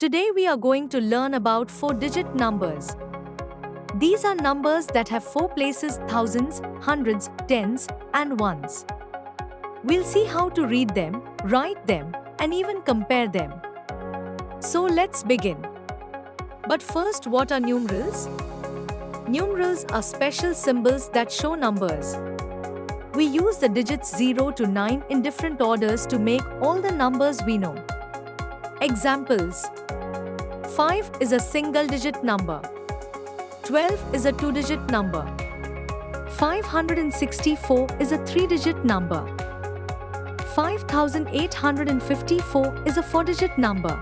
Today we are going to learn about 4-digit numbers. These are numbers that have 4 places: thousands, hundreds, tens, and ones. We'll see how to read them, write them, and even compare them. So let's begin. But first, what are numerals? Numerals are special symbols that show numbers. We use the digits 0 to 9 in different orders to make all the numbers we know. Examples: 5 is a single-digit number. 12 is a 2-digit number. 564 is a 3-digit number. 5854 is a 4-digit number.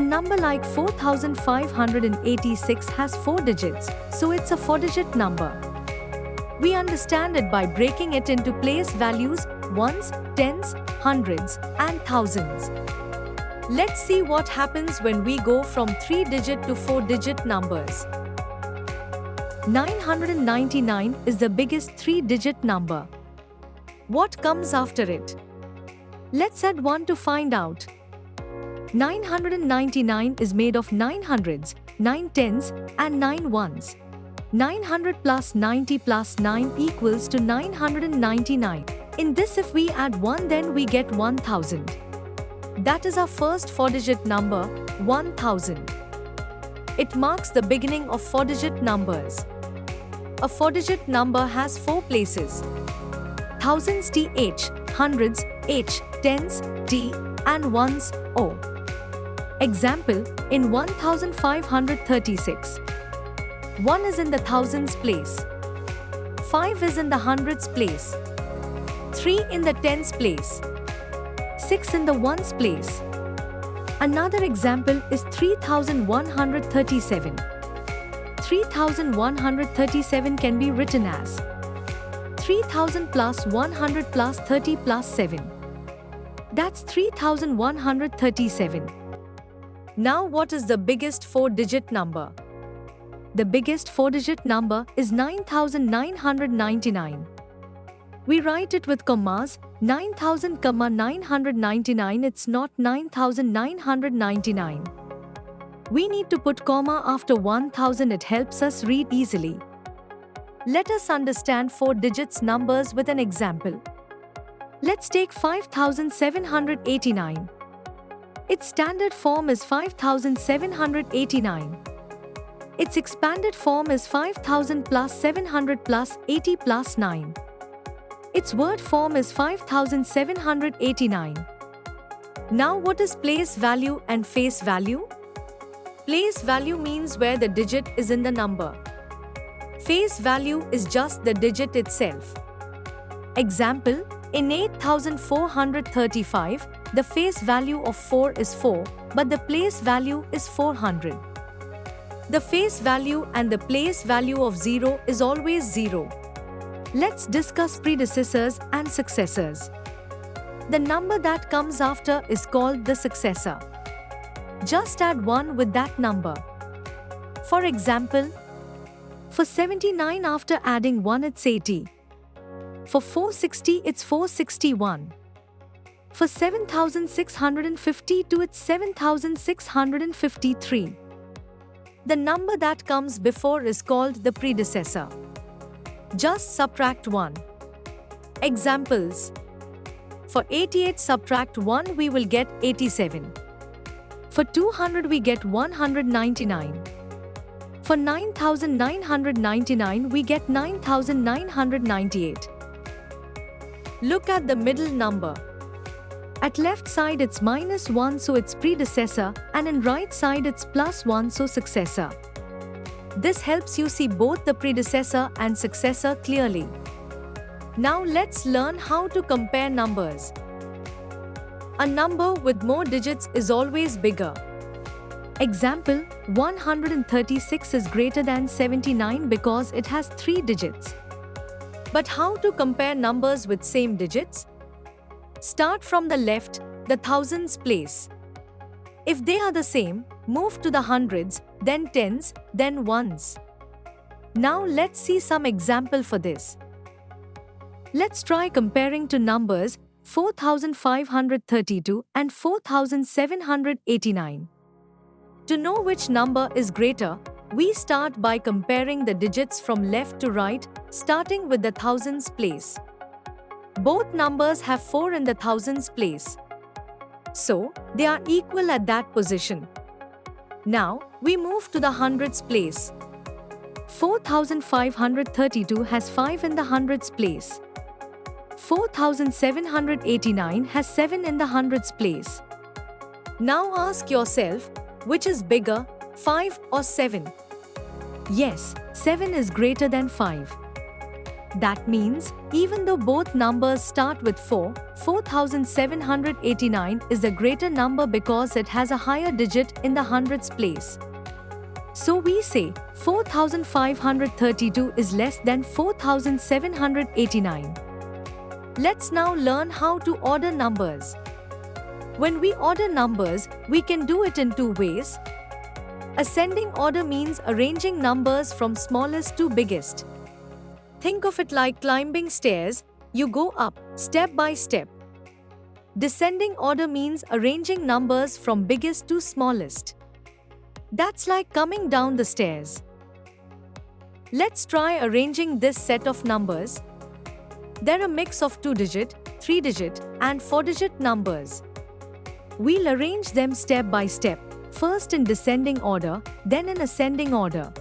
A number like 4586 has 4 digits, so it's a 4-digit number. We understand it by breaking it into place values: ones, tens, hundreds, and thousands. Let's see what happens when we go from 3-digit to 4-digit numbers. 999 is the biggest 3-digit number. What comes after it? Let's add 1 to find out. 999 is made of 9 hundreds, 9 tens, and 9 ones. 900 plus 90 plus 9 equals to 999. In this, if we add 1, then we get 1000. That is our first 4-digit number, 1000. It marks the beginning of 4-digit numbers. A 4-digit number has 4 places: thousands th, hundreds h, tens t, and ones o. Example, in 1536. 1 is in the thousands place. 5 is in the hundreds place. 3 in the tens place. 6 in the ones place. Another example is 3137. 3137 can be written as 3000 plus 100 plus 30 plus 7. That's 3137. Now, what is the biggest 4-digit number? The biggest 4-digit number is 9999. We write it with commas: 9000,999. It's not 9999. We need to put comma after 1000. It helps us read easily. Let us understand 4 digits numbers with an example. Let's take 5789. Its standard form is 5789. Its expanded form is 5000 plus 700 plus 80 plus 9. Its word form is 5789. Now, what is place value and face value? Place value means where the digit is in the number. Face value is just the digit itself. Example, in 8435, the face value of 4 is 4, but the place value is 400. The face value and the place value of 0 is always 0. Let's discuss predecessors and successors. The number that comes after is called the successor. Just add 1 with that number. For example, for 79 after adding 1 it's 80. For 460 it's 461. For 7652 it's 7653. The number that comes before is called the predecessor. Just subtract 1. Examples: for 88 subtract 1 we will get 87. For 200 we get 199. For 9999 we get 9998. Look at the middle number. At left side it's -1, so it's predecessor, and in right side it's +1, so successor. This helps you see both the predecessor and successor clearly. Now let's learn how to compare numbers. A number with more digits is always bigger. Example, 136 is greater than 79 because it has 3 digits. But how to compare numbers with same digits? Start from the left, the thousands place. If they are the same, move to the hundreds, then tens, then ones. Now let's see some example for this. Let's try comparing two numbers 4,532 and 4,789. To know which number is greater, we start by comparing the digits from left to right, starting with the thousands place. Both numbers have 4 in the thousands place, so they are equal at that position. Now, we move to the hundreds place. 4,532 has 5 in the hundreds place. 4,789 has 7 in the hundreds place. Now ask yourself, which is bigger, 5 or 7? Yes, 7 is greater than 5. That means, even though both numbers start with 4, 4,789 is the greater number because it has a higher digit in the hundreds place. So we say 4,532 is less than 4,789. Let's now learn how to order numbers. When we order numbers, we can do it in two ways. Ascending order means arranging numbers from smallest to biggest. Think of it like climbing stairs, you go up step by step. Descending order means arranging numbers from biggest to smallest. That's like coming down the stairs. Let's try arranging this set of numbers. They're a mix of 2-digit, 3-digit, and 4-digit numbers. We'll arrange them step by step, first in descending order, then in ascending order.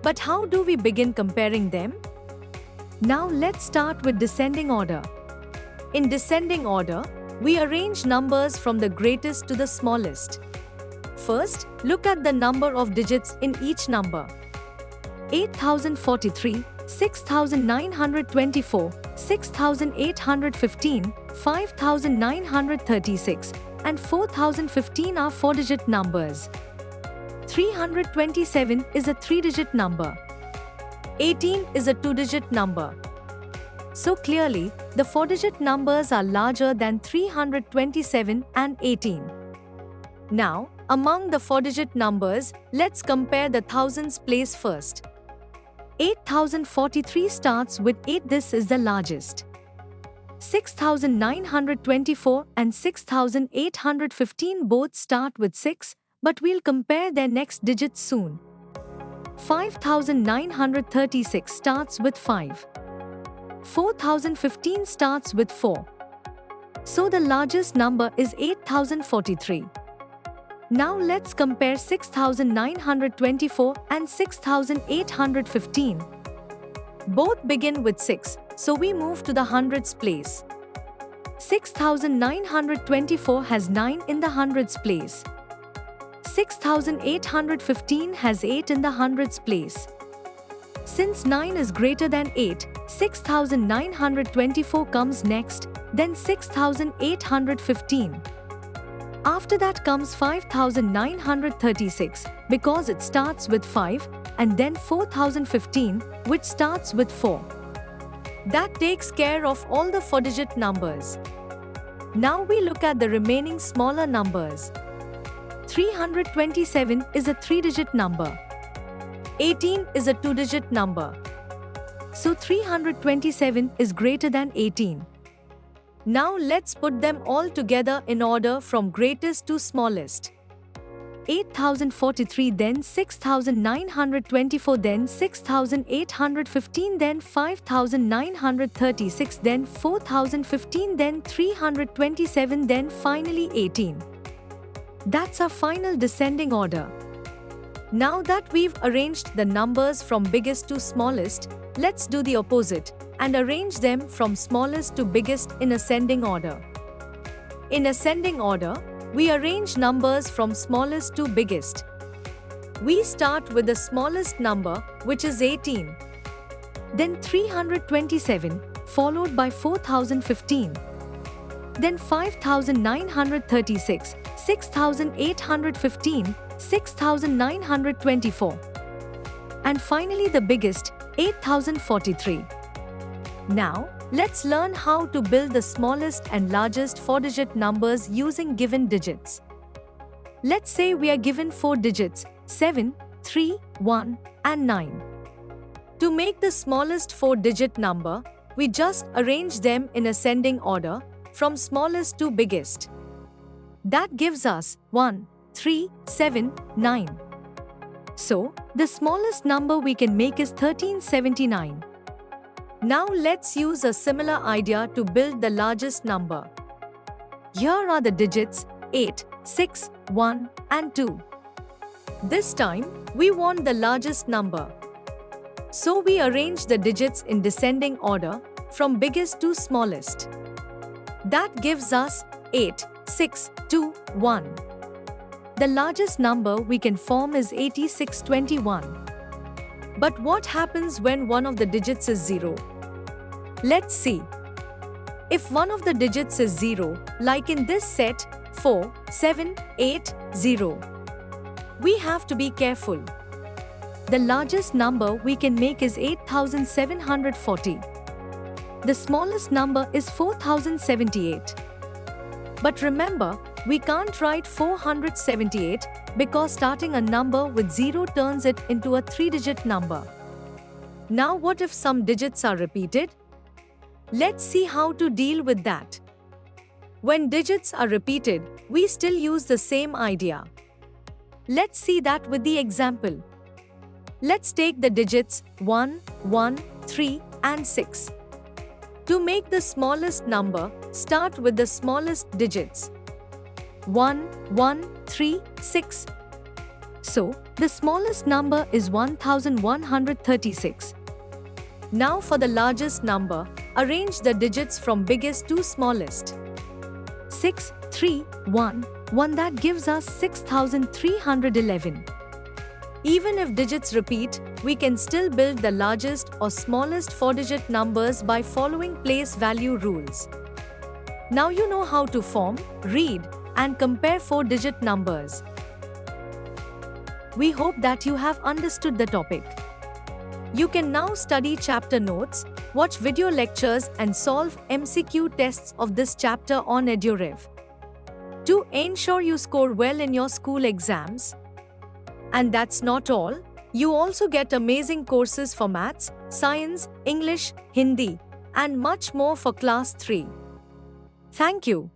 But how do we begin comparing them? Now let's start with descending order. In descending order, we arrange numbers from the greatest to the smallest. First, look at the number of digits in each number. 8,043, 6,924, 6,815, 5,936, and 4,015 are 4-digit numbers. 327 is a 3-digit number. 18 is a 2-digit number. So clearly, the 4-digit numbers are larger than 327 and 18. Now, among the 4-digit numbers, let's compare the thousands place first. 8,043 starts with 8. This is the largest. 6,924 and 6,815 both start with 6, but we'll compare their next digits soon. 5,936 starts with 5. 4,015 starts with 4. So the largest number is 8,043. Now let's compare 6,924 and 6,815. Both begin with 6, so we move to the hundreds place. 6,924 has 9 in the hundreds place. 6,815 has 8 in the hundreds place. Since 9 is greater than 8, 6,924 comes next, then 6,815. After that comes 5,936, because it starts with 5, and then 4,015, which starts with 4. That takes care of all the 4-digit numbers. Now we look at the remaining smaller numbers. 327 is a 3-digit number. 18 is a 2-digit number. So 327 is greater than 18. Now let's put them all together in order from greatest to smallest. 8,043, then 6,924, then 6,815, then 5,936, then 4,015, then 327, then finally 18. That's our final descending order. Now that we've arranged the numbers from biggest to smallest, let's do the opposite and arrange them from smallest to biggest in ascending order. In ascending order, we arrange numbers from smallest to biggest. We start with the smallest number, which is 18. Then 327, followed by 4,015. Then 5,936, 6,815, 6,924. And finally the biggest, 8,043. Now, let's learn how to build the smallest and largest 4-digit numbers using given digits. Let's say we are given 4 digits, 7, 3, 1, and 9. To make the smallest 4-digit number, we just arrange them in ascending order, from smallest to biggest. That gives us 1, 3, 7, 9. So, the smallest number we can make is 1379. Now let's use a similar idea to build the largest number. Here are the digits 8, 6, 1, and 2. This time, we want the largest number. So we arrange the digits in descending order from biggest to smallest. That gives us 8, 6, 2, 1. The largest number we can form is 8621. But what happens when one of the digits is 0? Let's see. If one of the digits is 0, like in this set 4, 7, 8, 0, we have to be careful. The largest number we can make is 8740. The smallest number is 4078. But remember, we can't write 478 because starting a number with 0 turns it into a 3-digit number. Now what if some digits are repeated? Let's see how to deal with that. When digits are repeated, we still use the same idea. Let's see that with the example. Let's take the digits 1, 1, 3, and 6. To make the smallest number, start with the smallest digits. 1, 1, 3, 6. So, the smallest number is 1136. Now for the largest number, arrange the digits from biggest to smallest. 6, 3, 1, 1 that gives us 6311. Even if digits repeat, we can still build the largest or smallest 4-digit numbers by following place value rules. Now you know how to form, read, and compare 4-digit numbers. We hope that you have understood the topic. You can now study chapter notes, watch video lectures, and solve MCQ tests of this chapter on EduRev. To ensure you score well in your school exams. And that's not all. You also get amazing courses for maths, science, English, Hindi, and much more for class 3. Thank you.